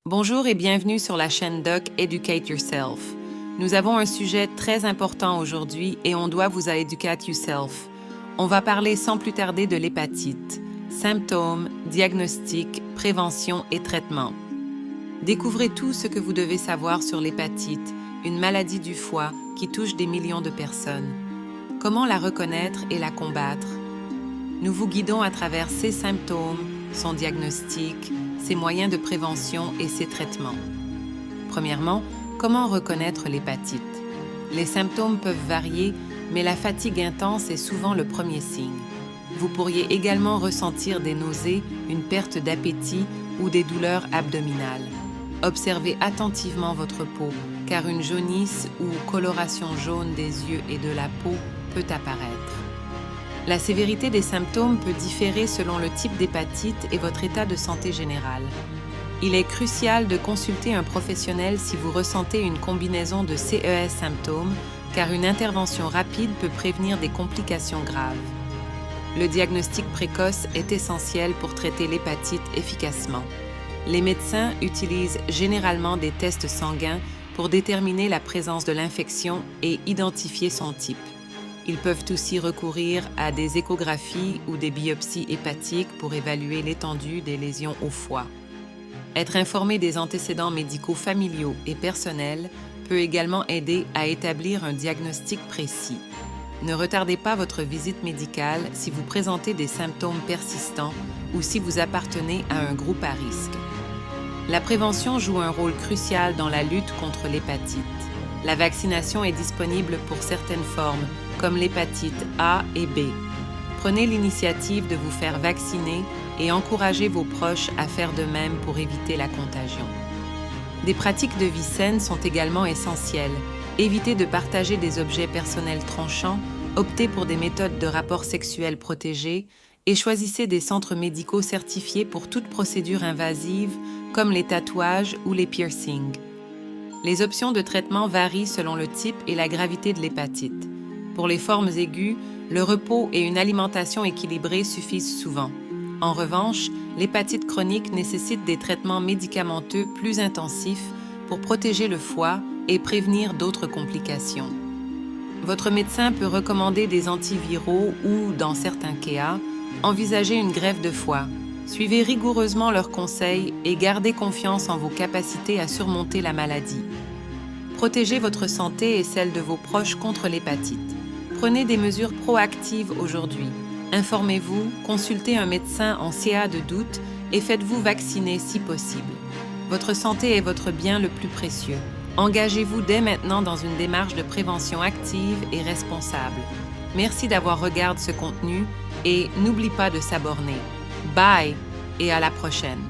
Bonjour et bienvenue sur la chaîne Doc Educate Yourself. Nous avons un sujet très important aujourd'hui et on doit vous educate yourself. On va parler sans plus tarder de l'hépatite. Symptômes, diagnostic, prévention et traitement. Découvrez tout ce que vous devez savoir sur l'hépatite, une maladie du foie qui touche des millions de personnes. Comment la reconnaître et la combattre? Nous vous guidons à travers ses symptômes, son diagnostic, ses moyens de prévention et ses traitements. Premièrement, comment reconnaître l'hépatite? Les symptômes peuvent varier, mais la fatigue intense est souvent le premier signe. Vous pourriez également ressentir des nausées, une perte d'appétit ou des douleurs abdominales. Observez attentivement votre peau, car une jaunisse ou coloration jaune des yeux et de la peau peut apparaître. La sévérité des symptômes peut différer selon le type d'hépatite et votre état de santé général. Il est crucial de consulter un professionnel si vous ressentez une combinaison de CES symptômes, car une intervention rapide peut prévenir des complications graves. Le diagnostic précoce est essentiel pour traiter l'hépatite efficacement. Les médecins utilisent généralement des tests sanguins pour déterminer la présence de l'infection et identifier son type. Ils peuvent aussi recourir à des échographies ou des biopsies hépatiques pour évaluer l'étendue des lésions au foie. Être informé des antécédents médicaux familiaux et personnels peut également aider à établir un diagnostic précis. Ne retardez pas votre visite médicale si vous présentez des symptômes persistants ou si vous appartenez à un groupe à risque. La prévention joue un rôle crucial dans la lutte contre l'hépatite. La vaccination est disponible pour certaines formes, comme l'hépatite A et B. Prenez l'initiative de vous faire vacciner et encouragez vos proches à faire de même pour éviter la contagion. Des pratiques de vie saine sont également essentielles. Évitez de partager des objets personnels tranchants, optez pour des méthodes de rapport sexuel protégées et choisissez des centres médicaux certifiés pour toute procédure invasive, comme les tatouages ou les piercings. Les options de traitement varient selon le type et la gravité de l'hépatite. Pour les formes aiguës, le repos et une alimentation équilibrée suffisent souvent. En revanche, l'hépatite chronique nécessite des traitements médicamenteux plus intensifs pour protéger le foie et prévenir d'autres complications. Votre médecin peut recommander des antiviraux ou, dans certains cas, envisager une greffe de foie. Suivez rigoureusement leurs conseils et gardez confiance en vos capacités à surmonter la maladie. Protégez votre santé et celle de vos proches contre l'hépatite. Prenez des mesures proactives aujourd'hui. Informez-vous, consultez un médecin en cas de doute et faites-vous vacciner si possible. Votre santé est votre bien le plus précieux. Engagez-vous dès maintenant dans une démarche de prévention active et responsable. Merci d'avoir regardé ce contenu et n'oublie pas de s'abonner. Bye et à la prochaine!